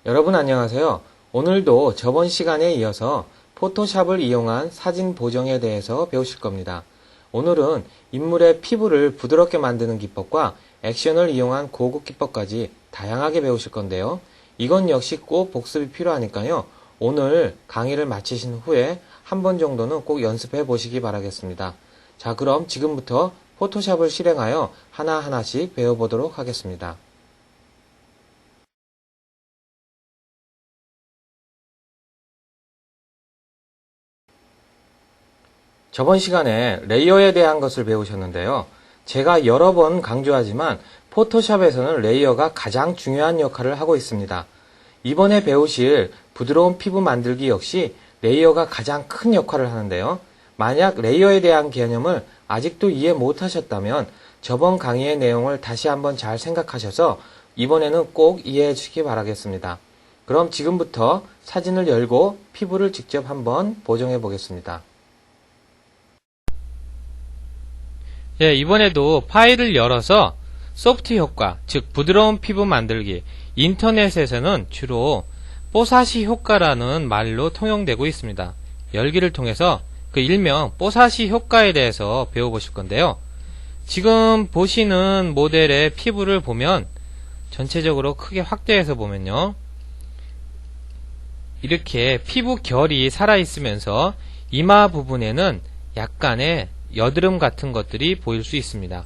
여러분 안녕하세요. 오늘도 저번 시간에 이어서 포토샵을 이용한 사진 보정에 대해서 배우실 겁니다. 오늘은 인물의 피부를 부드럽게 만드는 기법과 액션을 이용한 고급 기법까지 다양하게 배우실 건데요. 이건 역시 꼭 복습이 필요하니까요. 오늘 강의를 마치신 후에 한 번 정도는 꼭 연습해 보시기 바라겠습니다. 자, 그럼 지금부터 포토샵을 실행하여 하나하나씩 배워보도록 하겠습니다. 저번 시간에 레이어에 대한 것을 배우셨는데요. 제가 여러 번 강조하지만 포토샵에서는 레이어가 가장 중요한 역할을 하고 있습니다. 이번에 배우실 부드러운 피부 만들기 역시 레이어가 가장 큰 역할을 하는데요. 만약 레이어에 대한 개념을 아직도 이해 못하셨다면 저번 강의의 내용을 다시 한번 잘 생각하셔서 이번에는 꼭 이해해 주시기 바라겠습니다. 그럼 지금부터 사진을 열고 피부를 직접 한번 보정해 보겠습니다. 이번에도 파일을 열어서 소프트 효과, 즉 부드러운 피부 만들기, 인터넷에서는 주로 뽀사시 효과라는 말로 통용되고 있습니다. 열기를 통해서 그 일명 뽀사시 효과에 대해서 배워보실 건데요. 지금 보시는 모델의 피부를 보면 전체적으로 크게 확대해서 보면요, 이렇게 피부 결이 살아있으면서 이마 부분에는 약간의 여드름 같은 것들이 보일 수 있습니다.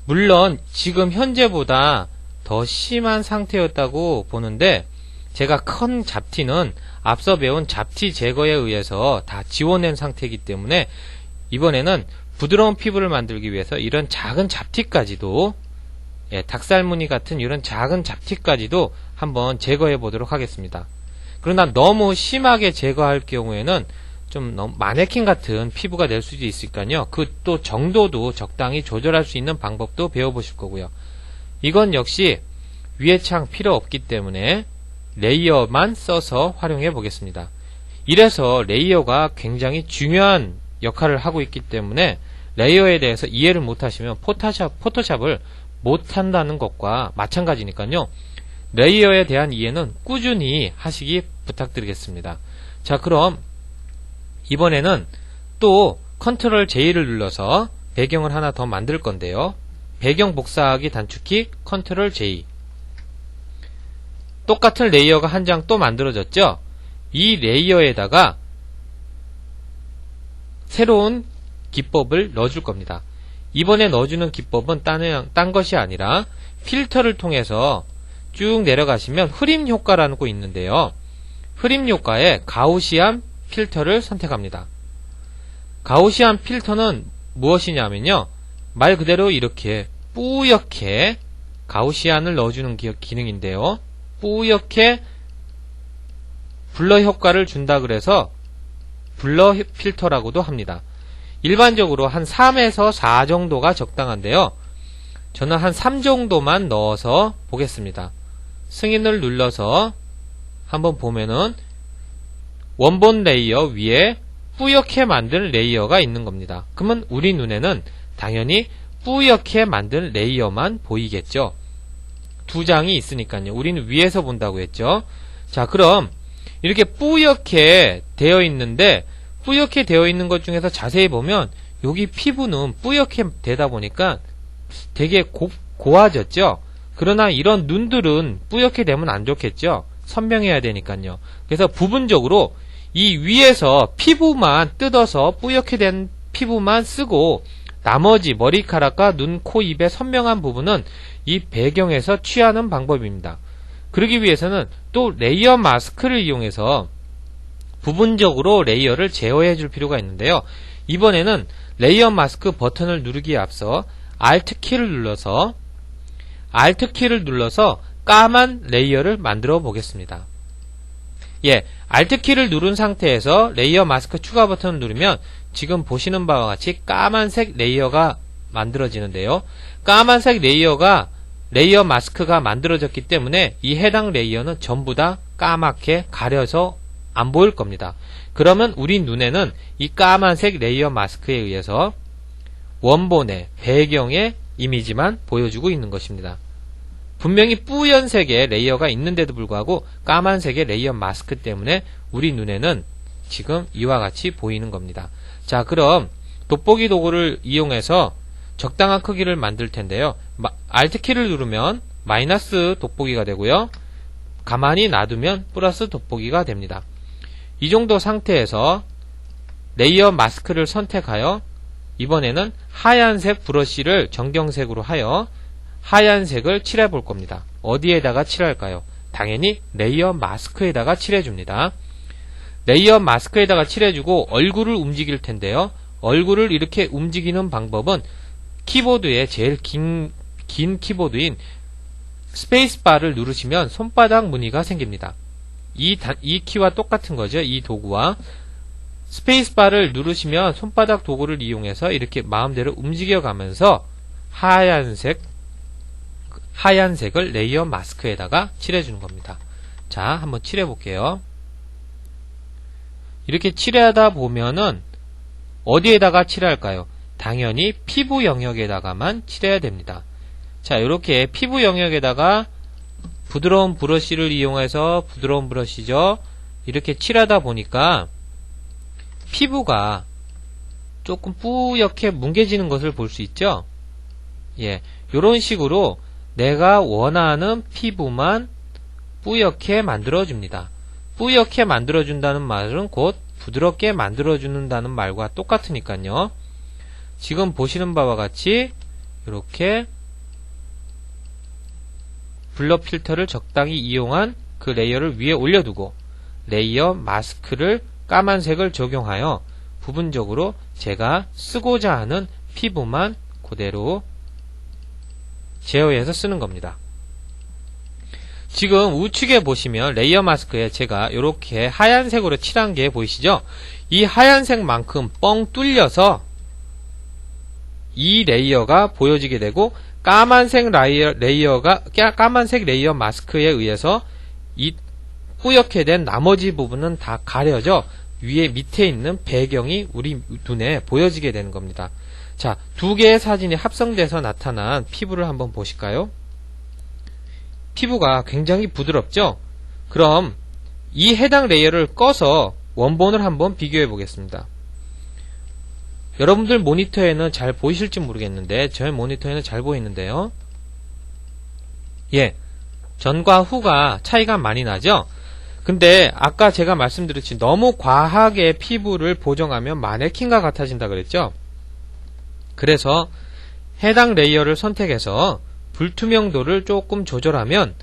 물론 지금 현재보다 더 심한 상태였다고 보는데, 제가 큰 잡티는 앞서 배운 잡티 제거에 의해서 다 지워낸 상태이기 때문에 이번에는 부드러운 피부를 만들기 위해서 이런 작은 잡티까지도, 닭살무늬 같은 이런 작은 잡티까지도 한번 제거해 보도록 하겠습니다. 그러나 너무 심하게 제거할 경우에는 좀 너무 마네킹 같은 피부가 될 수도 있으니까요. 그 또 정도도 적당히 조절할 수 있는 방법도 배워보실 거고요. 이건 역시 위에 창 필요 없기 때문에 레이어만 써서 활용해 보겠습니다. 이래서 레이어가 굉장히 중요한 역할을 하고 있기 때문에 레이어에 대해서 이해를 못하시면 포토샵을 못한다는 것과 마찬가지니까요. 레이어에 대한 이해는 꾸준히 하시기 부탁드리겠습니다. 자, 그럼 이번에는 또 컨트롤 J를 눌러서 배경을 하나 더 만들 건데요. 배경 복사하기 단축키 컨트롤 J. 똑같은 레이어가 한 장 또 만들어졌죠? 이 레이어에다가 새로운 기법을 넣어줄 겁니다. 이번에 넣어주는 기법은 딴 것이 아니라 필터를 통해서 쭉 내려가시면 흐림 효과라는 거 있는데요. 흐림 효과에 가우시안 필터를 선택합니다. 가우시안 필터는 무엇이냐면요, 말 그대로 이렇게 뿌옇게 가우시안을 넣어주는 기능인데요. 뿌옇게 블러 효과를 준다 그래서 블러 필터라고도 합니다. 일반적으로 한 3에서 4 정도가 적당한데요. 저는 한 3 정도만 넣어서 보겠습니다. 승인을 눌러서 한번 보면은 원본 레이어 위에 뿌옇게 만든 레이어가 있는 겁니다. 그러면 우리 눈에는 당연히 뿌옇게 만든 레이어만 보이겠죠. 두 장이 있으니까요. 우리는 위에서 본다고 했죠. 자, 그럼 이렇게 뿌옇게 되어 있는데, 뿌옇게 되어 있는 것 중에서 자세히 보면 여기 피부는 뿌옇게 되다 보니까 되게 고와졌죠. 그러나 이런 눈들은 뿌옇게 되면 안 좋겠죠. 선명해야 되니까요. 그래서 부분적으로 이 위에서 피부만 뜯어서 뿌옇게 된 피부만 쓰고, 나머지 머리카락과 눈, 코, 입의 선명한 부분은 이 배경에서 취하는 방법입니다. 그러기 위해서는 또 레이어 마스크를 이용해서 부분적으로 레이어를 제어해 줄 필요가 있는데요. 이번에는 레이어 마스크 버튼을 누르기에 앞서 Alt 키를 눌러서 까만 레이어를 만들어 보겠습니다. Alt 키를 누른 상태에서 레이어 마스크 추가 버튼을 누르면 지금 보시는 바와 같이 까만색 레이어가 만들어지는데요. 까만색 레이어 마스크가 만들어졌기 때문에 이 해당 레이어는 전부 다 까맣게 가려서 안 보일 겁니다. 그러면 우리 눈에는 이 까만색 레이어 마스크에 의해서 원본의 배경의 이미지만 보여주고 있는 것입니다. 분명히 뿌연색의 레이어가 있는데도 불구하고 까만색의 레이어 마스크 때문에 우리 눈에는 지금 이와 같이 보이는 겁니다. 자, 그럼 돋보기 도구를 이용해서 적당한 크기를 만들 텐데요. Alt키를 누르면 마이너스 돋보기가 되고요. 가만히 놔두면 플러스 돋보기가 됩니다. 이 정도 상태에서 레이어 마스크를 선택하여 이번에는 하얀색 브러쉬를 정경색으로 하여 하얀색을 칠해 볼 겁니다. 어디에다가 칠할까요? 당연히 레이어 마스크에다가 칠해줍니다. 레이어 마스크에다가 칠해주고 얼굴을 움직일 텐데요. 얼굴을 이렇게 움직이는 방법은 키보드의 제일 긴 키보드인 스페이스바를 누르시면 손바닥 무늬가 생깁니다. 이 키와 똑같은 거죠. 이 도구와 스페이스바를 누르시면 손바닥 도구를 이용해서 이렇게 마음대로 움직여가면서 하얀색을 레이어 마스크에다가 칠해주는 겁니다. 자, 한번 칠해볼게요. 이렇게 칠하다 보면은 어디에다가 칠할까요? 당연히 피부 영역에다가만 칠해야 됩니다. 자, 이렇게 피부 영역에다가 부드러운 브러쉬를 이용해서 부드러운 브러쉬죠. 이렇게 칠하다 보니까 피부가 조금 뿌옇게 뭉개지는 것을 볼 수 있죠. 예, 이런 식으로 내가 원하는 피부만 뿌옇게 만들어줍니다. 뿌옇게 만들어준다는 말은 곧 부드럽게 만들어준다는 말과 똑같으니까요. 지금 보시는 바와 같이 이렇게 블러 필터를 적당히 이용한 그 레이어를 위에 올려두고 레이어 마스크를 까만색을 적용하여 부분적으로 제가 쓰고자 하는 피부만 그대로 제어해서 쓰는 겁니다. 지금 우측에 보시면 레이어 마스크에 제가 이렇게 하얀색으로 칠한 게 보이시죠? 이 하얀색만큼 뻥 뚫려서 이 레이어가 보여지게 되고 까만색 레이어 마스크에 의해서 이 뿌옇게 된 나머지 부분은 다 가려져 위에 밑에 있는 배경이 우리 눈에 보여지게 되는 겁니다. 자, 두 개의 사진이 합성돼서 나타난 피부를 한번 보실까요? 피부가 굉장히 부드럽죠? 그럼 이 해당 레이어를 꺼서 원본을 한번 비교해 보겠습니다. 여러분들 모니터에는 잘 보이실지 모르겠는데 저의 모니터에는 잘 보이는데요. 예, 전과 후가 차이가 많이 나죠? 근데 아까 제가 말씀드렸지 너무 과하게 피부를 보정하면 마네킹과 같아진다 그랬죠? 그래서 해당 레이어를 선택해서 불투명도를 조금 조절하면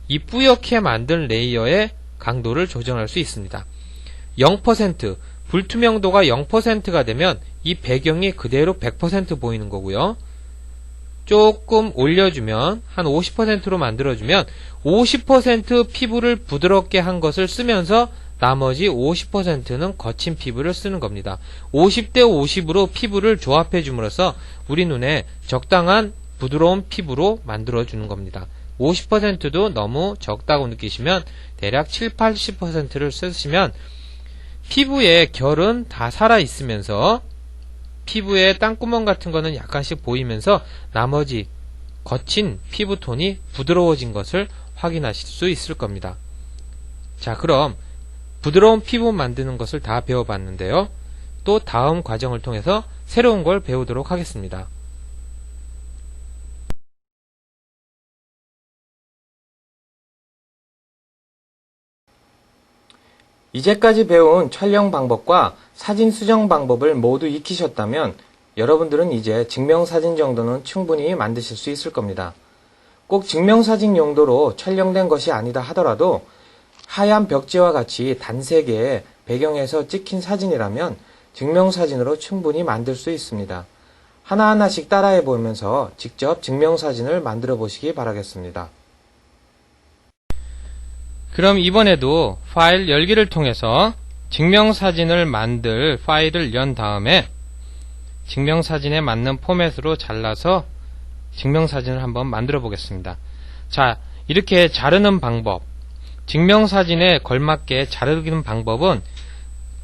이 뿌옇게 만든 레이어의 강도를 조정할 수 있습니다. 0%, 불투명도가 0%가 되면 이 배경이 그대로 100% 보이는 거고요. 조금 올려주면 한 50%로 만들어주면 50% 피부를 부드럽게 한 것을 쓰면서 나머지 50%는 거친 피부를 쓰는 겁니다. 50대 50으로 피부를 조합해 줌으로써 우리 눈에 적당한 부드러운 피부로 만들어주는 겁니다. 50%도 너무 적다고 느끼시면 대략 7, 80%를 쓰시면 피부의 결은 다 살아있으면서 피부에 땅구멍 같은 거는 약간씩 보이면서 나머지 거친 피부톤이 부드러워진 것을 확인하실 수 있을 겁니다. 자, 그럼 부드러운 피부 만드는 것을 다 배워봤는데요. 또 다음 과정을 통해서 새로운 걸 배우도록 하겠습니다. 이제까지 배운 촬영 방법과 사진 수정 방법을 모두 익히셨다면 여러분들은 이제 증명사진 정도는 충분히 만드실 수 있을 겁니다. 꼭 증명사진 용도로 촬영된 것이 아니다 하더라도 하얀 벽지와 같이 단색의 배경에서 찍힌 사진이라면 증명사진으로 충분히 만들 수 있습니다. 하나하나씩 따라해 보면서 직접 증명사진을 만들어 보시기 바라겠습니다. 그럼 이번에도 파일 열기를 통해서 증명사진을 만들 파일을 연 다음에 증명사진에 맞는 포맷으로 잘라서 증명사진을 한번 만들어 보겠습니다. 자, 이렇게 자르는 방법, 증명사진에 걸맞게 자르는 방법은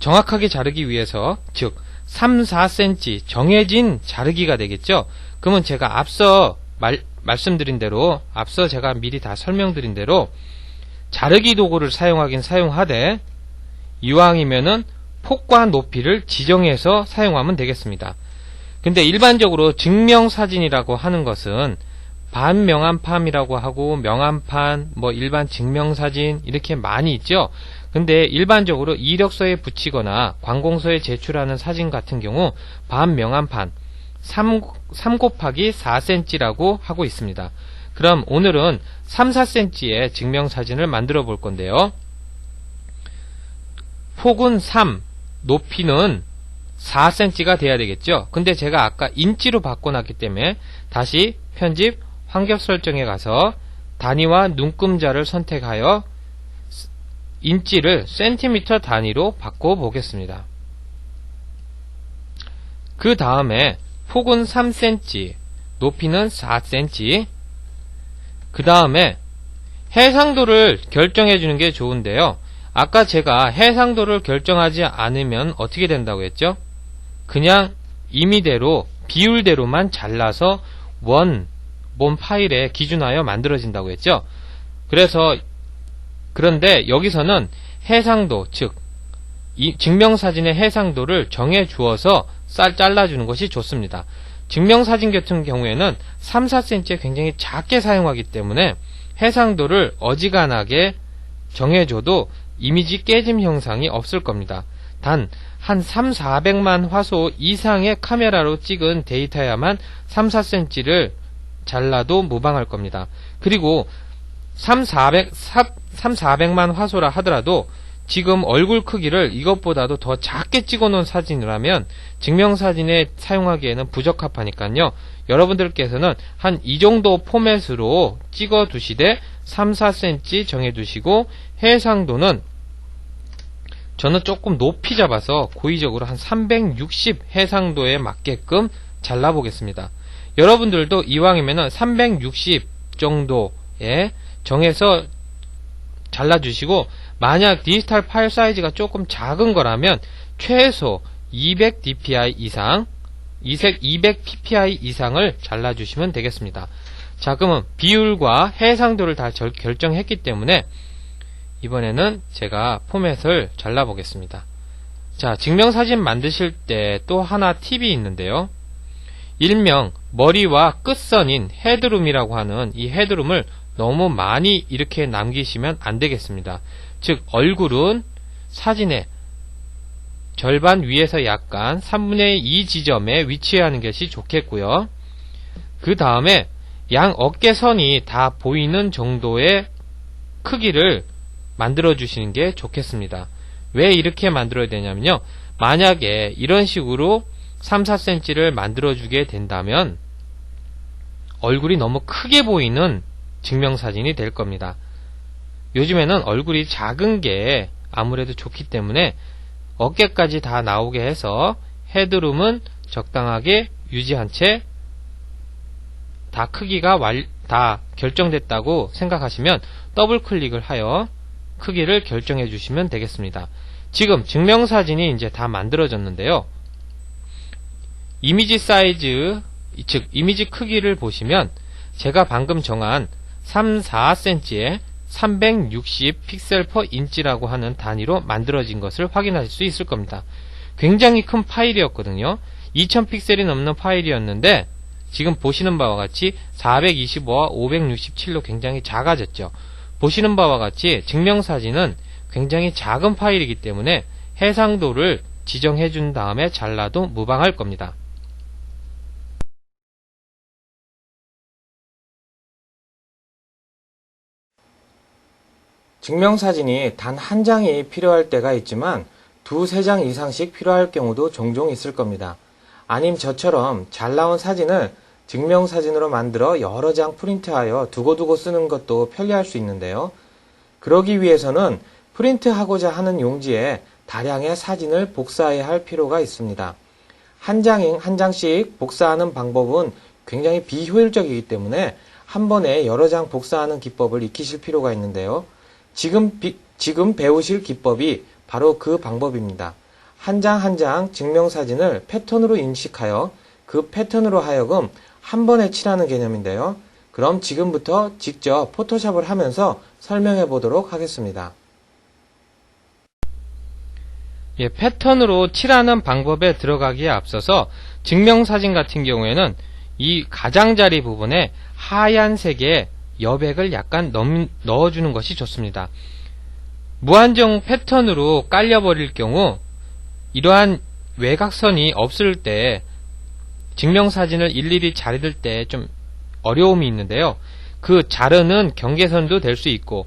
정확하게 자르기 위해서, 즉 3, 4cm 정해진 자르기가 되겠죠. 그러면 제가 앞서 말씀드린 대로, 앞서 제가 미리 다 설명드린 대로 자르기 도구를 사용하긴 사용하되 이왕이면은 폭과 높이를 지정해서 사용하면 되겠습니다. 근데 일반적으로 증명사진이라고 하는 것은 반명암팜이라고 하고 명암판, 일반 증명사진 이렇게 많이 있죠. 근데 일반적으로 이력서에 붙이거나 관공서에 제출하는 사진 같은 경우 반명암판 3 곱하기 4cm라고 하고 있습니다. 그럼 오늘은 3, 4cm의 증명사진을 만들어 볼 건데요. 폭은 3, 높이는 4cm가 돼야 되겠죠. 근데 제가 아까 인치로 바꿔놨기 때문에 다시 편집, 환경 설정에 가서 단위와 눈금자를 선택하여 인치를 센티미터 단위로 바꿔보겠습니다. 그 다음에 폭은 3cm, 높이는 4cm, 그 다음에 해상도를 결정해 주는 게 좋은데요. 아까 제가 해상도를 결정하지 않으면 어떻게 된다고 했죠? 그냥 임의대로 비율대로만 잘라서 원본 파일에 기준하여 만들어진다고 했죠. 그런데 여기서는 해상도, 즉 이 증명사진의 해상도를 정해 주어서 잘라주는 것이 좋습니다. 증명사진 같은 경우에는 3, 4cm에 굉장히 작게 사용하기 때문에 해상도를 어지간하게 정해줘도 이미지 깨짐 현상이 없을 겁니다. 단 한 3, 400만 화소 이상의 카메라로 찍은 데이터야만 3, 4cm를 잘라도 무방할 겁니다. 그리고 400만 화소라 하더라도 지금 얼굴 크기를 이것보다도 더 작게 찍어 놓은 사진이라면 증명사진에 사용하기에는 부적합하니까요. 여러분들께서는 한 이 정도 포맷으로 찍어 두시되 3, 4cm 정해 두시고 해상도는 저는 조금 높이 잡아서 고의적으로 한 360 해상도에 맞게끔 잘라 보겠습니다. 여러분들도 이왕이면 360 정도에 정해서 잘라주시고, 만약 디지털 파일 사이즈가 조금 작은 거라면 최소 200 dpi 이상, 200 ppi 이상을 잘라주시면 되겠습니다. 자, 그러면 비율과 해상도를 다 결정했기 때문에 이번에는 제가 포맷을 잘라보겠습니다. 자, 증명사진 만드실 때 또 하나 팁이 있는데요. 일명 머리와 끝선인 헤드룸이라고 하는 이 헤드룸을 너무 많이 이렇게 남기시면 안 되겠습니다. 즉 얼굴은 사진의 절반 위에서 약간 3분의 2 지점에 위치하는 것이 좋겠고요. 그 다음에 양 어깨선이 다 보이는 정도의 크기를 만들어 주시는 게 좋겠습니다. 왜 이렇게 만들어야 되냐면요, 만약에 이런 식으로 3, 4cm를 만들어 주게 된다면 얼굴이 너무 크게 보이는 증명사진이 될 겁니다. 요즘에는 얼굴이 작은 게 아무래도 좋기 때문에 어깨까지 다 나오게 해서 헤드룸은 적당하게 유지한 채 다 크기가 다 결정됐다고 생각하시면 더블 클릭을 하여 크기를 결정해 주시면 되겠습니다. 지금 증명사진이 이제 다 만들어졌는데요. 이미지 사이즈, 즉 이미지 크기를 보시면 제가 방금 정한 3, 4cm에 360 픽셀 퍼 인치라고 하는 단위로 만들어진 것을 확인하실 수 있을 겁니다. 굉장히 큰 파일이었거든요. 2000 픽셀이 넘는 파일이었는데 지금 보시는 바와 같이 425와 567로 굉장히 작아졌죠. 보시는 바와 같이 증명사진은 굉장히 작은 파일이기 때문에 해상도를 지정해 준 다음에 잘라도 무방할 겁니다. 증명사진이 단 한 장이 필요할 때가 있지만 두세 장 이상씩 필요할 경우도 종종 있을 겁니다. 아님 저처럼 잘 나온 사진을 증명사진으로 만들어 여러 장 프린트하여 두고두고 쓰는 것도 편리할 수 있는데요. 그러기 위해서는 프린트하고자 하는 용지에 다량의 사진을 복사해야 할 필요가 있습니다. 한 장씩 복사하는 방법은 굉장히 비효율적이기 때문에 한 번에 여러 장 복사하는 기법을 익히실 필요가 있는데요. 지금 배우실 기법이 바로 그 방법입니다. 한 장 한 장 증명사진을 패턴으로 인식하여 그 패턴으로 하여금 한 번에 칠하는 개념인데요. 그럼 지금부터 직접 포토샵을 하면서 설명해 보도록 하겠습니다. 예, 패턴으로 칠하는 방법에 들어가기에 앞서서 증명사진 같은 경우에는 이 가장자리 부분에 하얀색의 여백을 약간 넣어주는 것이 좋습니다. 무한정 패턴으로 깔려버릴 경우 이러한 외곽선이 없을 때 증명사진을 일일이 자를 때 좀 어려움이 있는데요. 그 자르는 경계선도 될 수 있고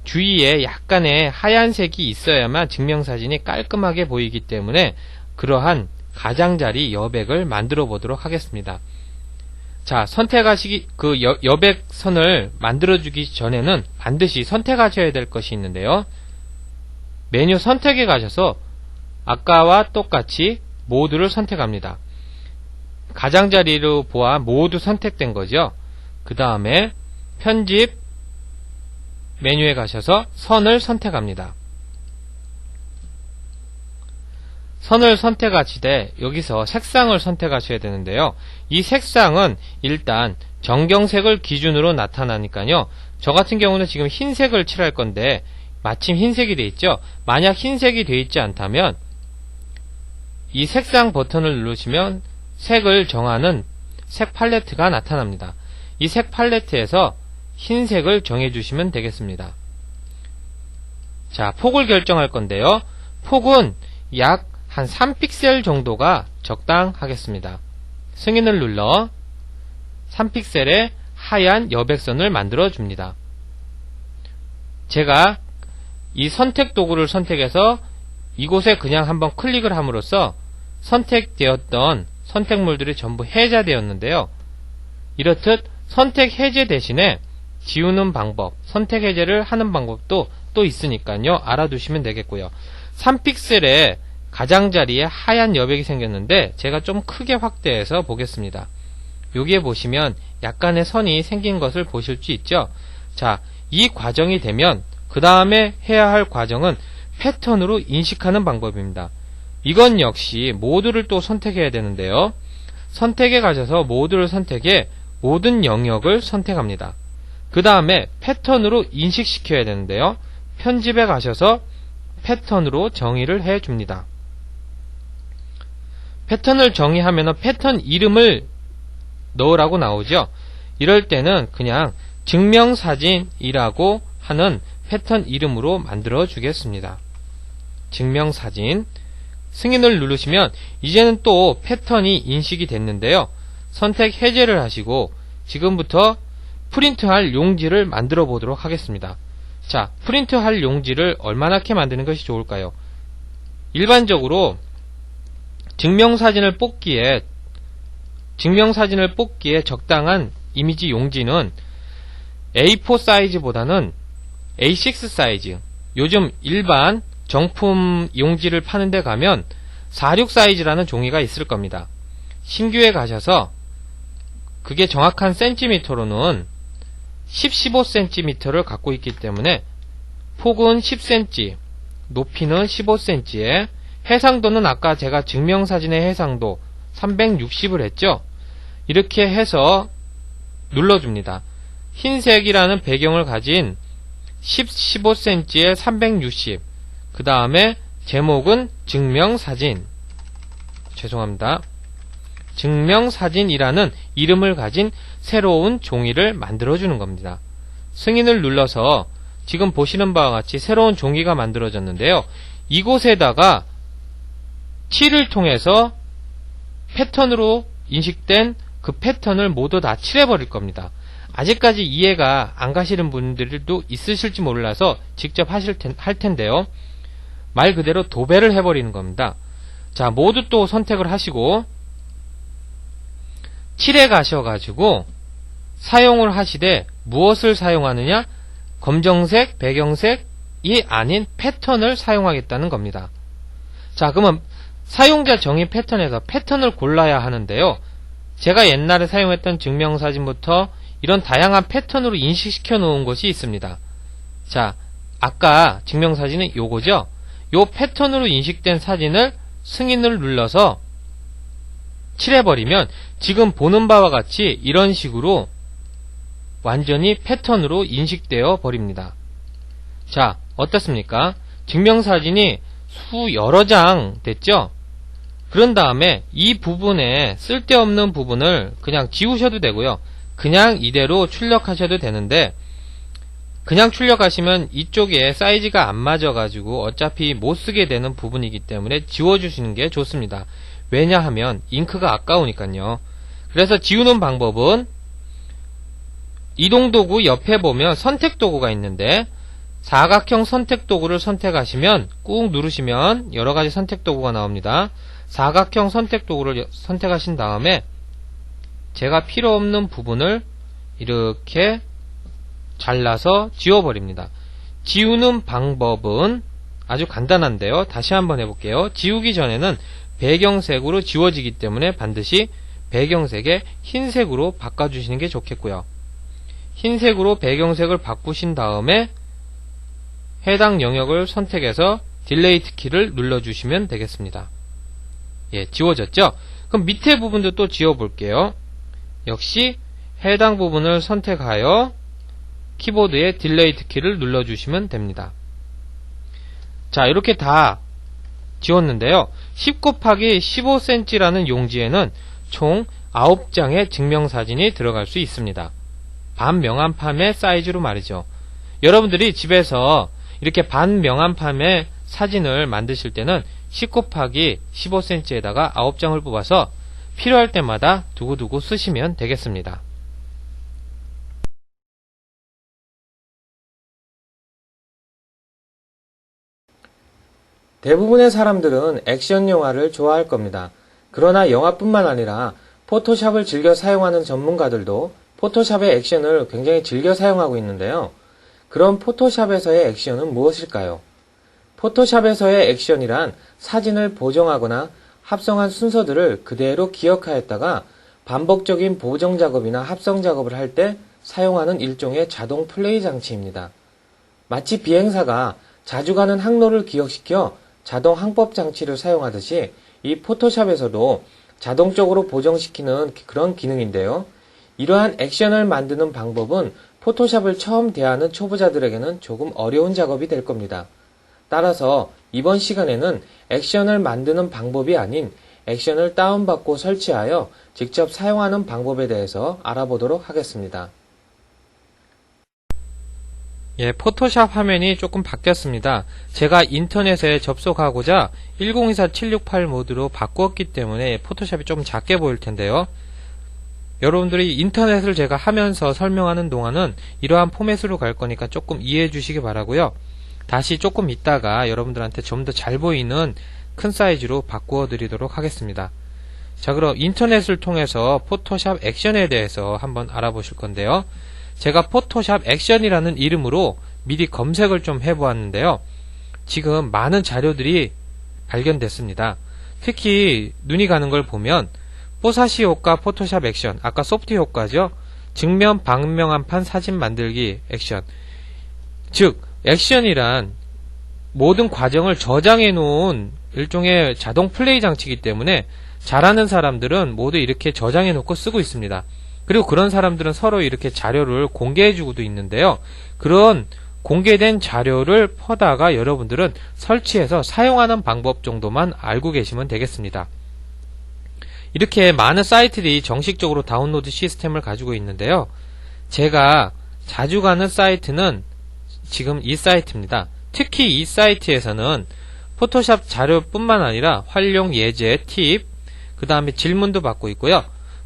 주위에 약간의 하얀색이 있어야만 증명사진이 깔끔하게 보이기 때문에 그러한 가장자리 여백을 만들어 보도록 하겠습니다. 자, 그 여백선을 만들어주기 전에는 반드시 선택하셔야 될 것이 있는데요. 메뉴 선택에 가셔서 아까와 똑같이 모두를 선택합니다. 가장자리로 보아 모두 선택된 거죠. 그 다음에 편집 메뉴에 가셔서 선을 선택합니다. 선을 선택하시되 여기서 색상을 선택하셔야 되는데요. 이 색상은 일단 정경색을 기준으로 나타나니까요. 저 같은 경우는 지금 흰색을 칠할 건데 마침 흰색이 되어 있죠. 만약 흰색이 되어 있지 않다면 이 색상 버튼을 누르시면 색을 정하는 색 팔레트가 나타납니다. 이 색 팔레트에서 흰색을 정해주시면 되겠습니다. 자, 폭을 결정할 건데요. 폭은 약 한 3픽셀 정도가 적당하겠습니다. 승인을 눌러 3픽셀의 하얀 여백선을 만들어 줍니다. 제가 이 선택 도구를 선택해서 이곳에 그냥 한번 클릭을 함으로써 선택되었던 선택물들이 전부 해제되었는데요. 이렇듯 선택 해제 대신에 지우는 방법, 선택 해제를 하는 방법도 또 있으니까요. 알아두시면 되겠고요. 3픽셀의 가장자리에 하얀 여백이 생겼는데 제가 좀 크게 확대해서 보겠습니다. 여기에 보시면 약간의 선이 생긴 것을 보실 수 있죠. 자, 이 과정이 되면 그 다음에 해야 할 과정은 패턴으로 인식하는 방법입니다. 이건 역시 모두를 또 선택해야 되는데요. 선택에 가셔서 모두를 선택해 모든 영역을 선택합니다. 그 다음에 패턴으로 인식시켜야 되는데요. 편집에 가셔서 패턴으로 정의를 해줍니다. 패턴을 정의하면 패턴 이름을 넣으라고 나오죠. 이럴 때는 그냥 증명사진이라고 하는 패턴 이름으로 만들어 주겠습니다. 증명사진. 승인을 누르시면 이제는 또 패턴이 인식이 됐는데요. 선택 해제를 하시고 지금부터 프린트할 용지를 만들어 보도록 하겠습니다. 자, 프린트할 용지를 얼마나 게 만드는 것이 좋을까요? 일반적으로 증명사진을 뽑기에 적당한 이미지 용지는 A4 사이즈보다는 A6 사이즈, 요즘 일반 정품 용지를 파는 데 가면 46 사이즈라는 종이가 있을 겁니다. 신규에 가셔서 그게 정확한 센티미터로는 15cm를 갖고 있기 때문에 폭은 10cm, 높이는 15cm에 해상도는 아까 제가 증명사진의 해상도 360을 했죠. 이렇게 해서 눌러줍니다. 흰색이라는 배경을 가진 15cm에 360, 그 다음에 제목은 증명사진, 죄송합니다. 증명사진이라는 이름을 가진 새로운 종이를 만들어주는 겁니다. 승인을 눌러서 지금 보시는 바와 같이 새로운 종이가 만들어졌는데요. 이곳에다가 칠을 통해서 패턴으로 인식된 그 패턴을 모두 다 칠해버릴 겁니다. 아직까지 이해가 안 가시는 분들도 있으실지 몰라서 직접 할 텐데요. 말 그대로 도배를 해버리는 겁니다. 자, 모두 또 선택을 하시고 칠에 가셔가지고 사용을 하시되 무엇을 사용하느냐? 검정색, 배경색이 아닌 패턴을 사용하겠다는 겁니다. 자, 그러면 사용자 정의 패턴에서 패턴을 골라야 하는데요. 제가 옛날에 사용했던 증명사진부터 이런 다양한 패턴으로 인식시켜 놓은 것이 있습니다. 자, 아까 증명사진은 요거죠? 요 패턴으로 인식된 사진을 승인을 눌러서 칠해버리면 지금 보는 바와 같이 이런 식으로 완전히 패턴으로 인식되어 버립니다. 자, 어떻습니까? 증명사진이 여러 장 됐죠? 그런 다음에 이 부분에 쓸데없는 부분을 그냥 지우셔도 되고요. 그냥 이대로 출력하셔도 되는데, 그냥 출력하시면 이쪽에 사이즈가 안 맞아가지고 어차피 못 쓰게 되는 부분이기 때문에 지워주시는 게 좋습니다. 왜냐하면 잉크가 아까우니까요. 그래서 지우는 방법은 이동도구 옆에 보면 선택도구가 있는데, 사각형 선택도구를 선택하시면 꾹 누르시면 여러가지 선택도구가 나옵니다. 사각형 선택도구를 선택하신 다음에 제가 필요 없는 부분을 이렇게 잘라서 지워버립니다. 지우는 방법은 아주 간단한데요. 다시 한번 해볼게요. 지우기 전에는 배경색으로 지워지기 때문에 반드시 배경색에 흰색으로 바꿔주시는 게 좋겠고요. 흰색으로 배경색을 바꾸신 다음에 해당 영역을 선택해서 딜레이트 키를 눌러주시면 되겠습니다. 예, 지워졌죠? 그럼 밑에 부분도 또 지워볼게요. 역시 해당 부분을 선택하여 키보드에 딜레이트 키를 눌러주시면 됩니다. 자, 이렇게 다 지웠는데요. 10 곱하기 15cm라는 용지에는 총 9장의 증명사진이 들어갈 수 있습니다. 반명암팜의 사이즈로 말이죠. 여러분들이 집에서 이렇게 반명암팜의 사진을 만드실 때는 10 곱하기 15cm에다가 9장을 뽑아서 필요할 때마다 두고두고 쓰시면 되겠습니다. 대부분의 사람들은 액션 영화를 좋아할 겁니다. 그러나 영화뿐만 아니라 포토샵을 즐겨 사용하는 전문가들도 포토샵의 액션을 굉장히 즐겨 사용하고 있는데요. 그럼 포토샵에서의 액션은 무엇일까요? 포토샵에서의 액션이란 사진을 보정하거나 합성한 순서들을 그대로 기억하였다가 반복적인 보정 작업이나 합성 작업을 할 때 사용하는 일종의 자동 플레이 장치입니다. 마치 비행사가 자주 가는 항로를 기억시켜 자동 항법 장치를 사용하듯이 이 포토샵에서도 자동적으로 보정시키는 그런 기능인데요. 이러한 액션을 만드는 방법은 포토샵을 처음 대하는 초보자들에게는 조금 어려운 작업이 될 겁니다. 따라서 이번 시간에는 액션을 만드는 방법이 아닌 액션을 다운받고 설치하여 직접 사용하는 방법에 대해서 알아보도록 하겠습니다. 예, 포토샵 화면이 조금 바뀌었습니다. 제가 인터넷에 접속하고자 1024-768 모드로 바꾸었기 때문에 포토샵이 좀 작게 보일 텐데요. 여러분들이 인터넷을 제가 하면서 설명하는 동안은 이러한 포맷으로 갈 거니까 조금 이해해 주시기 바라고요. 다시 조금 있다가 여러분들한테 좀 더 잘 보이는 큰 사이즈로 바꾸어 드리도록 하겠습니다. 자, 그럼 인터넷을 통해서 포토샵 액션에 대해서 한번 알아보실 건데요. 제가 포토샵 액션이라는 이름으로 미리 검색을 좀 해보았는데요. 지금 많은 자료들이 발견됐습니다. 특히 눈이 가는 걸 보면 뽀사시 효과 포토샵 액션, 아까 소프트 효과죠. 증면 방명암판 사진 만들기 액션. 즉 액션이란 모든 과정을 저장해 놓은 일종의 자동 플레이 장치이기 때문에 잘하는 사람들은 모두 이렇게 저장해 놓고 쓰고 있습니다. 그리고 그런 사람들은 서로 이렇게 자료를 공개해 주고도 있는데요. 그런 공개된 자료를 퍼다가 여러분들은 설치해서 사용하는 방법 정도만 알고 계시면 되겠습니다. 이렇게 많은 사이트들이 정식적으로 다운로드 시스템을 가지고 있는데요. 제가 자주 가는 사이트는 지금 이 사이트입니다. 특히 이 사이트에서는 포토샵 자료뿐만 아니라 활용 예제, 팁, 그 다음에 질문도 받고 있고요.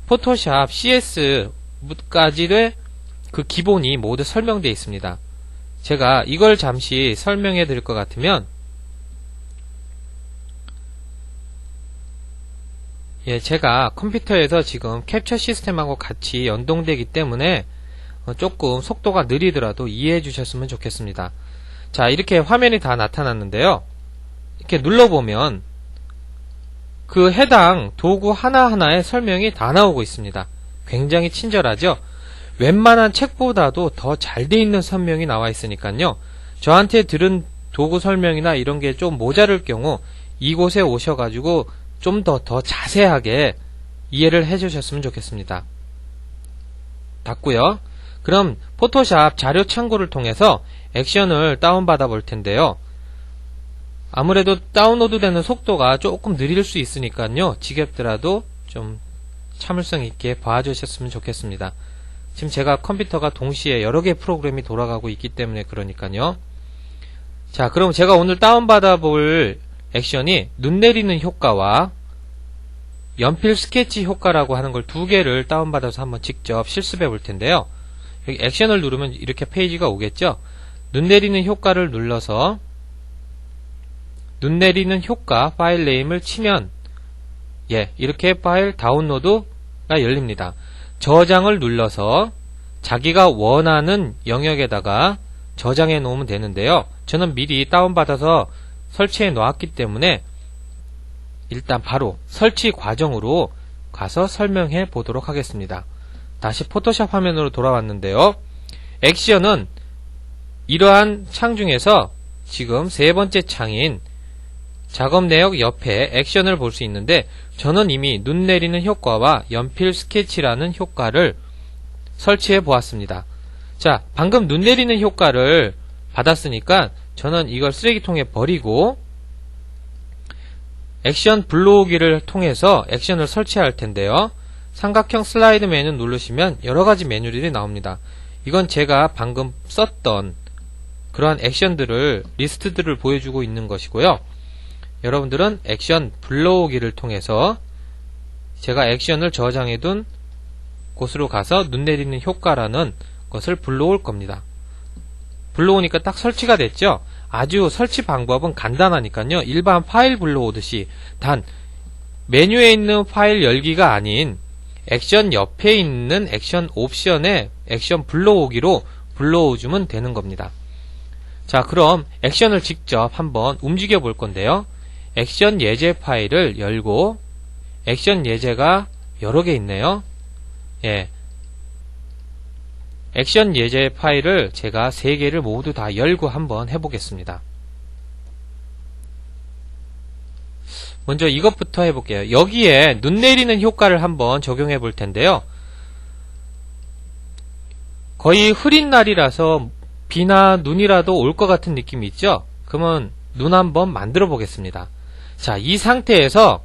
포토샵 CS까지의 그 기본이 모두 설명되어 있습니다. 제가 이걸 잠시 설명해 드릴 것 같으면, 예, 제가 컴퓨터에서 지금 캡처 시스템하고 같이 연동되기 때문에 조금 속도가 느리더라도 이해해 주셨으면 좋겠습니다. 자, 이렇게 화면이 다 나타났는데요. 이렇게 눌러보면 그 해당 도구 하나하나의 설명이 다 나오고 있습니다. 굉장히 친절하죠? 웬만한 책보다도 더 잘 돼 있는 설명이 나와 있으니까요. 저한테 들은 도구 설명이나 이런 게 좀 모자랄 경우 이곳에 오셔가지고 좀 더 자세하게 이해를 해 주셨으면 좋겠습니다. 닫고요. 그럼 포토샵 자료 창고를 통해서 액션을 다운받아 볼 텐데요. 아무래도 다운로드 되는 속도가 조금 느릴 수 있으니까요. 지겹더라도 좀 참을성 있게 봐주셨으면 좋겠습니다. 지금 제가 컴퓨터가 동시에 여러 개의 프로그램이 돌아가고 있기 때문에 그러니까요. 자, 그럼 제가 오늘 다운받아 볼 액션이 눈 내리는 효과와 연필 스케치 효과라고 하는 걸 두 개를 다운받아서 한번 직접 실습해 볼 텐데요. 여기 액션을 누르면 이렇게 페이지가 오겠죠. 눈 내리는 효과를 눌러서 눈 내리는 효과 파일 네임을 치면 이렇게 파일 다운로드가 열립니다. 저장을 눌러서 자기가 원하는 영역에다가 저장해 놓으면 되는데요. 저는 미리 다운받아서 설치해 놓았기 때문에 일단 바로 설치 과정으로 가서 설명해 보도록 하겠습니다. 다시 포토샵 화면으로 돌아왔는데요. 액션은 이러한 창 중에서 지금 세 번째 창인 작업 내역 옆에 액션을 볼 수 있는데 저는 이미 눈 내리는 효과와 연필 스케치라는 효과를 설치해 보았습니다. 자, 방금 눈 내리는 효과를 받았으니까 저는 이걸 쓰레기통에 버리고 액션 불러오기를 통해서 액션을 설치할 텐데요. 삼각형 슬라이드 메뉴 누르시면 여러가지 메뉴들이 나옵니다. 이건 제가 방금 썼던 그러한 액션들을 리스트들을 보여주고 있는 것이고요. 여러분들은 액션 불러오기를 통해서 제가 액션을 저장해둔 곳으로 가서 눈 내리는 효과라는 것을 불러올 겁니다. 불러오니까 딱 설치가 됐죠. 아주 설치 방법은 간단하니까요. 일반 파일 불러오듯이 단 메뉴에 있는 파일 열기가 아닌 액션 옆에 있는 액션 옵션에 액션 불러오기로 불러오주면 되는 겁니다. 자, 그럼 액션을 직접 한번 움직여 볼 건데요. 액션 예제 파일을 열고 액션 예제가 여러 개 있네요. 액션 예제 파일을 제가 3개를 모두 다 열고 한번 해보겠습니다. 먼저 이것부터 해볼게요. 여기에 눈 내리는 효과를 한번 적용해 볼 텐데요. 거의 흐린 날이라서 비나 눈이라도 올 것 같은 느낌이 있죠? 그러면 눈 한번 만들어 보겠습니다. 자, 이 상태에서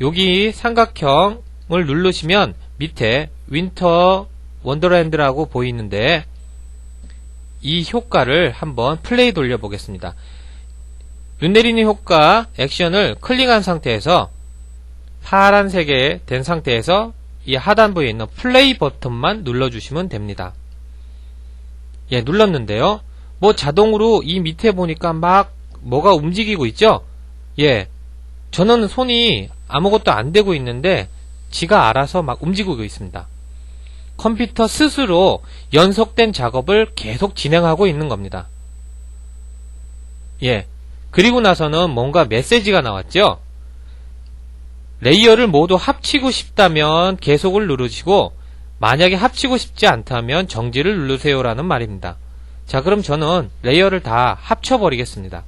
여기 삼각형을 누르시면 밑에 윈터 원더랜드라고 보이는데 이 효과를 한번 플레이 돌려 보겠습니다. 눈 내리는 효과 액션을 클릭한 상태에서 파란색에 된 상태에서 이 하단부에 있는 플레이 버튼만 눌러주시면 됩니다. 눌렀는데요. 뭐 자동으로 이 밑에 보니까 막 뭐가 움직이고 있죠? 저는 손이 아무것도 안 되고 있는데 지가 알아서 막 움직이고 있습니다. 컴퓨터 스스로 연속된 작업을 계속 진행하고 있는 겁니다. 그리고 나서는 뭔가 메시지가 나왔죠? 레이어를 모두 합치고 싶다면 계속을 누르시고 만약에 합치고 싶지 않다면 정지를 누르세요라는 말입니다. 자, 그럼 저는 레이어를 다 합쳐버리겠습니다.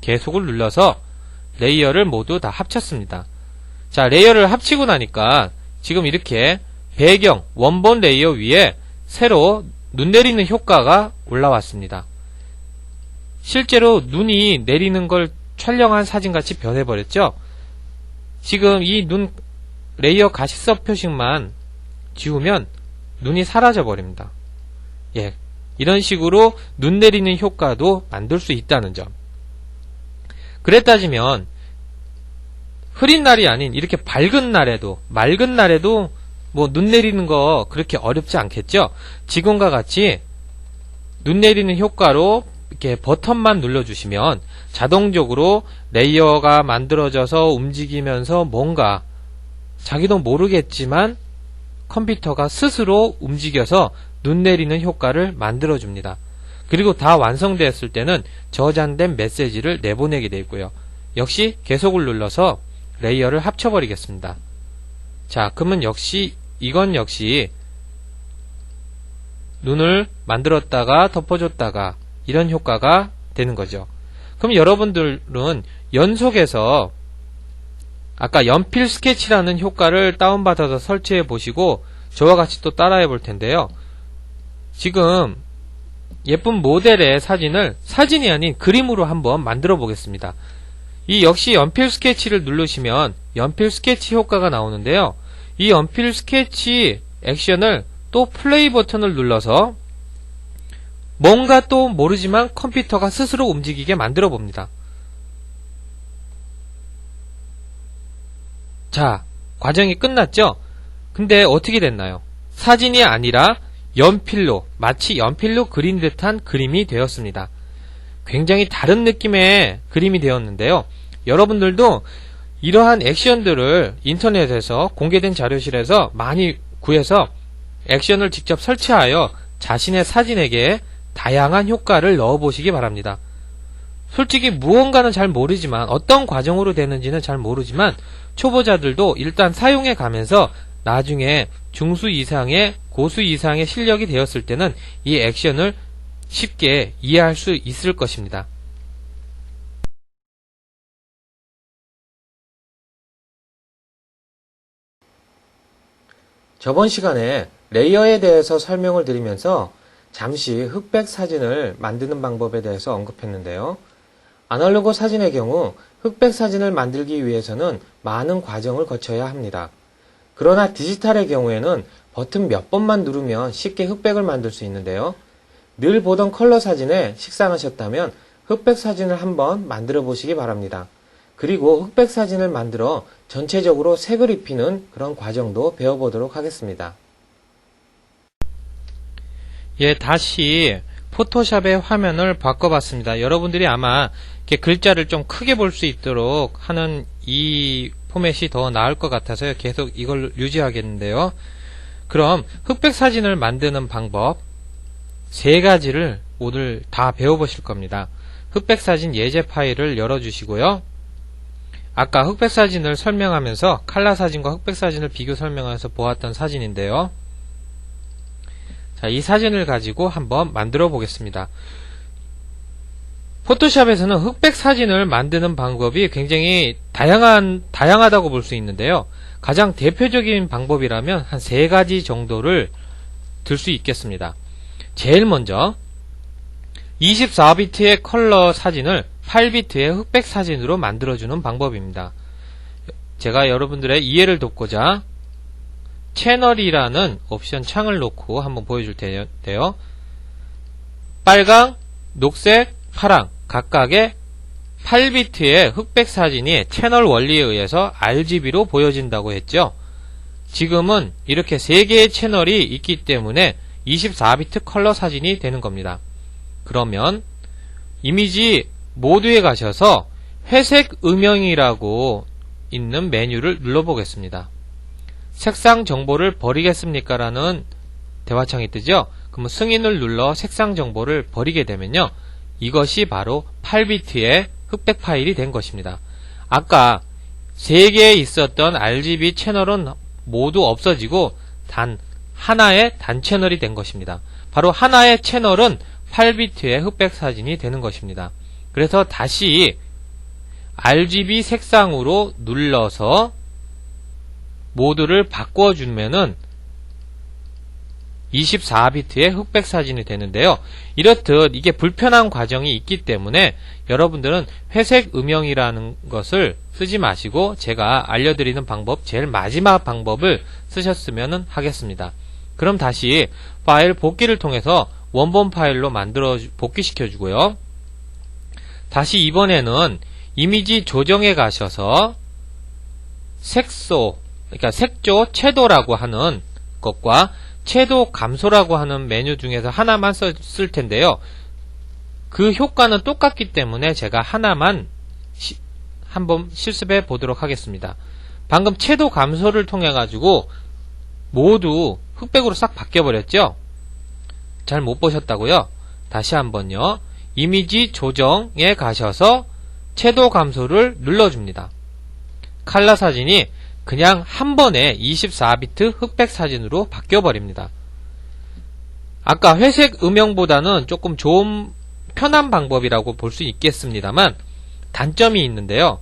계속을 눌러서 레이어를 모두 다 합쳤습니다. 자, 레이어를 합치고 나니까 지금 이렇게 배경, 원본 레이어 위에 새로 눈 내리는 효과가 올라왔습니다. 실제로 눈이 내리는 걸 촬영한 사진같이 변해버렸죠? 지금 이 눈 레이어 가시석 표식만 지우면 눈이 사라져버립니다. 이런 식으로 눈 내리는 효과도 만들 수 있다는 점. 그래 따지면 흐린 날이 아닌 이렇게 밝은 날에도 맑은 날에도 뭐 눈 내리는 거 그렇게 어렵지 않겠죠? 지금과 같이 눈 내리는 효과로 이렇게 버튼만 눌러주시면 자동적으로 레이어가 만들어져서 움직이면서 뭔가 자기도 모르겠지만 컴퓨터가 스스로 움직여서 눈 내리는 효과를 만들어줍니다. 그리고 다 완성되었을 때는 저장된 메시지를 내보내게 되어 있고요. 역시 계속을 눌러서 레이어를 합쳐버리겠습니다. 자, 그러면 이건 역시 눈을 만들었다가 덮어줬다가 이런 효과가 되는 거죠. 그럼 여러분들은 연속해서 아까 연필 스케치라는 효과를 다운받아서 설치해 보시고 저와 같이 또 따라해 볼 텐데요. 지금 예쁜 모델의 사진을 사진이 아닌 그림으로 한번 만들어 보겠습니다. 이 역시 연필 스케치를 누르시면 연필 스케치 효과가 나오는데요. 이 연필 스케치 액션을 또 플레이 버튼을 눌러서 뭔가 또 모르지만 컴퓨터가 스스로 움직이게 만들어 봅니다. 자, 과정이 끝났죠? 근데 어떻게 됐나요? 사진이 아니라 연필로, 마치 연필로 그린 듯한 그림이 되었습니다. 굉장히 다른 느낌의 그림이 되었는데요. 여러분들도 이러한 액션들을 인터넷에서 공개된 자료실에서 많이 구해서 액션을 직접 설치하여 자신의 사진에게 다양한 효과를 넣어 보시기 바랍니다. 솔직히 무언가는 잘 모르지만, 어떤 과정으로 되는지는 잘 모르지만 초보자들도 일단 사용해 가면서 나중에 중수 이상의 고수 이상의 실력이 되었을 때는 이 액션을 쉽게 이해할 수 있을 것입니다. 저번 시간에 레이어에 대해서 설명을 드리면서 잠시 흑백 사진을 만드는 방법에 대해서 언급했는데요. 아날로그 사진의 경우 흑백 사진을 만들기 위해서는 많은 과정을 거쳐야 합니다. 그러나 디지털의 경우에는 버튼 몇 번만 누르면 쉽게 흑백을 만들 수 있는데요. 늘 보던 컬러 사진에 식상하셨다면 흑백 사진을 한번 만들어 보시기 바랍니다. 그리고 흑백 사진을 만들어 전체적으로 색을 입히는 그런 과정도 배워보도록 하겠습니다. 예, 다시 포토샵의 화면을 바꿔봤습니다. 여러분들이 아마 이렇게 글자를 좀 크게 볼 수 있도록 하는 이 포맷이 더 나을 것 같아서 계속 이걸 유지하겠는데요. 그럼 흑백 사진을 만드는 방법 3가지를 오늘 다 배워보실 겁니다. 흑백 사진 예제 파일을 열어주시고요. 아까 흑백 사진을 설명하면서 칼라 사진과 흑백 사진을 비교 설명하면서 보았던 사진인데요. 자, 이 사진을 가지고 한번 만들어 보겠습니다. 포토샵에서는 흑백 사진을 만드는 방법이 굉장히 다양하다고 볼 수 있는데요. 가장 대표적인 방법이라면 한 3가지 정도를 들 수 있겠습니다. 제일 먼저 24비트의 컬러 사진을 8비트의 흑백 사진으로 만들어주는 방법입니다. 제가 여러분들의 이해를 돕고자 채널이라는 옵션 창을 놓고 한번 보여줄 텐데요. 빨강, 녹색, 파랑 각각의 8비트의 흑백 사진이 채널 원리에 의해서 RGB로 보여진다고 했죠. 지금은 이렇게 3개의 채널이 있기 때문에 24비트 컬러 사진이 되는 겁니다. 그러면 이미지 모드에 가셔서 회색 음영이라고 있는 메뉴를 눌러보겠습니다. 색상 정보를 버리겠습니까? 라는 대화창이 뜨죠. 그러면 승인을 눌러 색상 정보를 버리게 되면요. 이것이 바로 8비트의 흑백 파일이 된 것입니다. 아까 3개에 있었던 RGB 채널은 모두 없어지고 단 하나의 단 채널이 된 것입니다. 바로 하나의 채널은 8비트의 흑백 사진이 되는 것입니다. 그래서 다시 RGB 색상으로 눌러서 모드를 바꿔주면은 24비트의 흑백 사진이 되는데요. 이렇듯 이게 불편한 과정이 있기 때문에 여러분들은 회색 음영이라는 것을 쓰지 마시고 제가 알려드리는 방법, 제일 마지막 방법을 쓰셨으면 하겠습니다. 그럼 다시 파일 복귀를 통해서 원본 파일로 복귀시켜 주고요. 다시 이번에는 이미지 조정에 가셔서 색소, 그러니까 색조 채도라고 하는 것과 채도 감소라고 하는 메뉴 중에서 하나만 쓸 텐데요. 그 효과는 똑같기 때문에 제가 하나만 한번 실습해 보도록 하겠습니다. 방금 채도 감소를 통해 가지고 모두 흑백으로 싹 바뀌어 버렸죠. 잘 못 보셨다고요? 다시 한번요. 이미지 조정에 가셔서 채도 감소를 눌러줍니다. 칼라 사진이 그냥 한 번에 24비트 흑백 사진으로 바뀌어 버립니다. 아까 회색 음영보다는 조금 좀 편한 방법이라고 볼 수 있겠습니다만 단점이 있는데요.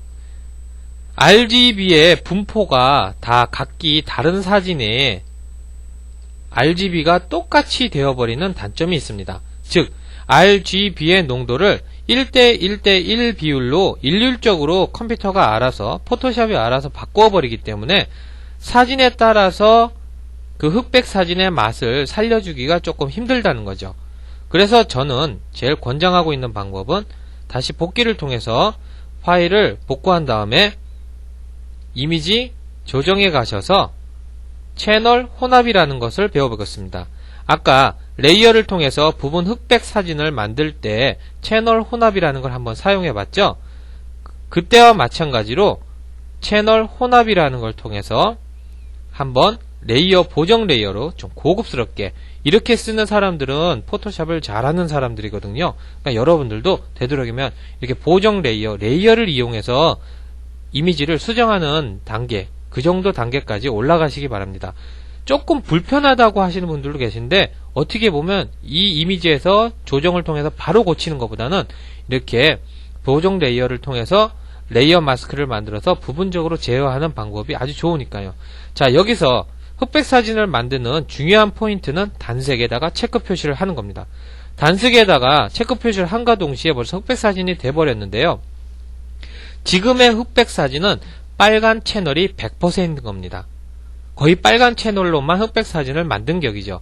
RGB의 분포가 다 각기 다른 사진에 RGB가 똑같이 되어버리는 단점이 있습니다. 즉 RGB의 농도를 1대1대1 비율로 일률적으로 컴퓨터가 알아서, 포토샵이 알아서 바꿔버리기 때문에 사진에 따라서 그 흑백 사진의 맛을 살려주기가 조금 힘들다는 거죠. 그래서 저는 제일 권장하고 있는 방법은 다시 복귀를 통해서 파일을 복구한 다음에 이미지 조정에 가셔서 채널 혼합이라는 것을 배워보겠습니다. 아까 레이어를 통해서 부분 흑백 사진을 만들 때 채널 혼합이라는 걸 한번 사용해 봤죠? 그때와 마찬가지로 채널 혼합이라는 걸 통해서 한번 레이어 보정 레이어로 좀 고급스럽게, 이렇게 쓰는 사람들은 포토샵을 잘하는 사람들이거든요. 그러니까 여러분들도 되도록이면 이렇게 보정 레이어를 이용해서 이미지를 수정하는 단계, 그 정도 단계까지 올라가시기 바랍니다. 조금 불편하다고 하시는 분들도 계신데 어떻게 보면 이 이미지에서 조정을 통해서 바로 고치는 것보다는 이렇게 보정 레이어를 통해서 레이어 마스크를 만들어서 부분적으로 제어하는 방법이 아주 좋으니까요. 자, 여기서 흑백 사진을 만드는 중요한 포인트는 단색에다가 체크 표시를 하는 겁니다. 단색에다가 체크 표시를 한과 동시에 벌써 흑백 사진이 돼버렸는데요. 지금의 흑백 사진은 빨간 채널이 100%인 겁니다. 거의 빨간 채널로만 흑백 사진을 만든 격이죠.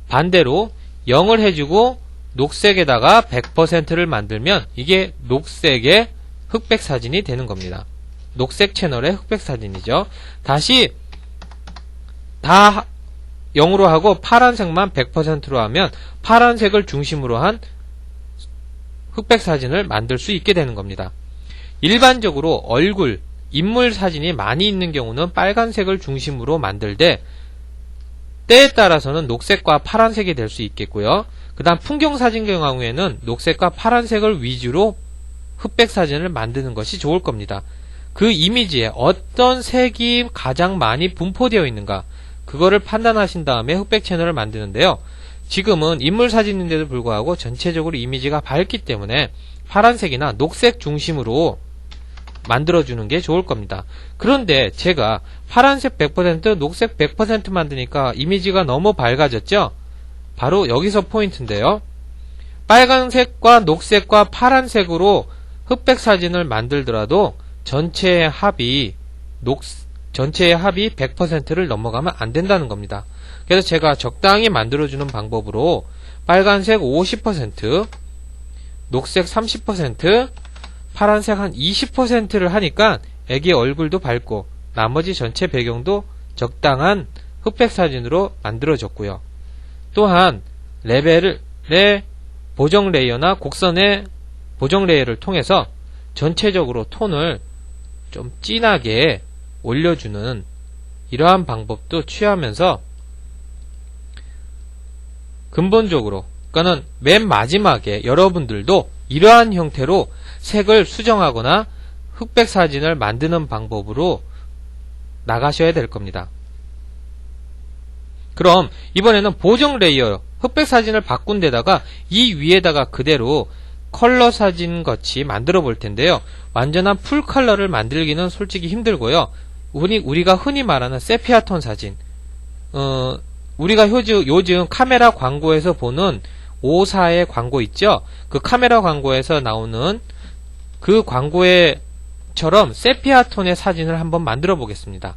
반대로 0을 해주고 녹색에다가 100%를 만들면 이게 녹색의 흑백 사진이 되는 겁니다. 녹색 채널의 흑백 사진이죠. 다시 다 0으로 하고 파란색만 100%로 하면 파란색을 중심으로 한 흑백 사진을 만들 수 있게 되는 겁니다. 일반적으로 얼굴, 인물 사진이 많이 있는 경우는 빨간색을 중심으로 만들되 때에 따라서는 녹색과 파란색이 될 수 있겠고요. 그 다음 풍경 사진 경우에는 녹색과 파란색을 위주로 흑백 사진을 만드는 것이 좋을 겁니다. 그 이미지에 어떤 색이 가장 많이 분포되어 있는가, 그거를 판단하신 다음에 흑백 채널을 만드는데요. 지금은 인물 사진인데도 불구하고 전체적으로 이미지가 밝기 때문에 파란색이나 녹색 중심으로 만들어주는 게 좋을 겁니다. 그런데 제가 파란색 100%, 녹색 100% 만드니까 이미지가 너무 밝아졌죠? 바로 여기서 포인트인데요. 빨간색과 녹색과 파란색으로 흑백 사진을 만들더라도 전체의 합이 100%를 넘어가면 안 된다는 겁니다. 그래서 제가 적당히 만들어주는 방법으로 빨간색 50%, 녹색 30%, 파란색 한 20%를 하니까 애기 얼굴도 밝고 나머지 전체 배경도 적당한 흑백 사진으로 만들어졌고요. 또한 레벨의 보정 레이어나 곡선의 보정 레이어를 통해서 전체적으로 톤을 좀 진하게 올려주는 이러한 방법도 취하면서 근본적으로, 그러니까는 맨 마지막에 여러분들도 이러한 형태로 색을 수정하거나 흑백 사진을 만드는 방법으로 나가셔야 될 겁니다. 그럼 이번에는 보정 레이어, 흑백 사진을 바꾼 데다가 이 위에다가 그대로 컬러 사진 같이 만들어 볼 텐데요. 완전한 풀 컬러를 만들기는 솔직히 힘들고요. 우리가 흔히 말하는 세피아톤 사진, 우리가 요즘 카메라 광고에서 보는 5사의 광고 있죠? 그 카메라 광고에서 나오는 그 광고에처럼 세피아톤의 사진을 한번 만들어 보겠습니다.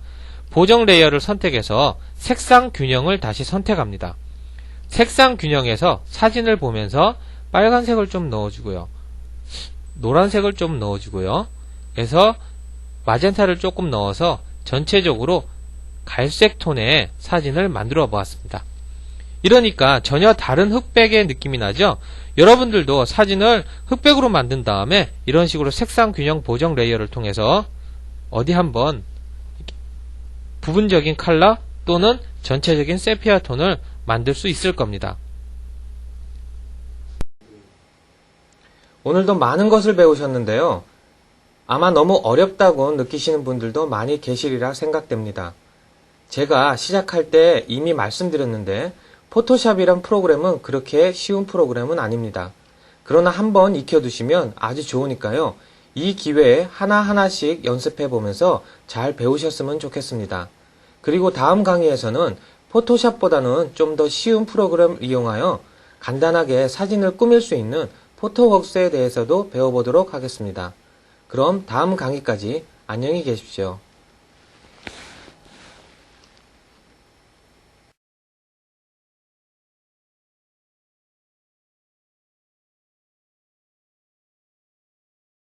보정 레이어를 선택해서 색상 균형을 다시 선택합니다. 색상 균형에서 사진을 보면서 빨간색을 좀 넣어주고요. 노란색을 좀 넣어주고요. 그래서 마젠타를 조금 넣어서 전체적으로 갈색 톤의 사진을 만들어 보았습니다. 이러니까 전혀 다른 흑백의 느낌이 나죠? 여러분들도 사진을 흑백으로 만든 다음에 이런 식으로 색상 균형 보정 레이어를 통해서 어디 한번 부분적인 컬러 또는 전체적인 세피아 톤을 만들 수 있을 겁니다. 오늘도 많은 것을 배우셨는데요. 아마 너무 어렵다고 느끼시는 분들도 많이 계시리라 생각됩니다. 제가 시작할 때 이미 말씀드렸는데 포토샵이란 프로그램은 그렇게 쉬운 프로그램은 아닙니다. 그러나 한번 익혀두시면 아주 좋으니까요. 이 기회에 하나하나씩 연습해 보면서 잘 배우셨으면 좋겠습니다. 그리고 다음 강의에서는 포토샵보다는 좀 더 쉬운 프로그램을 이용하여 간단하게 사진을 꾸밀 수 있는 포토웍스에 대해서도 배워보도록 하겠습니다. 그럼 다음 강의까지 안녕히 계십시오.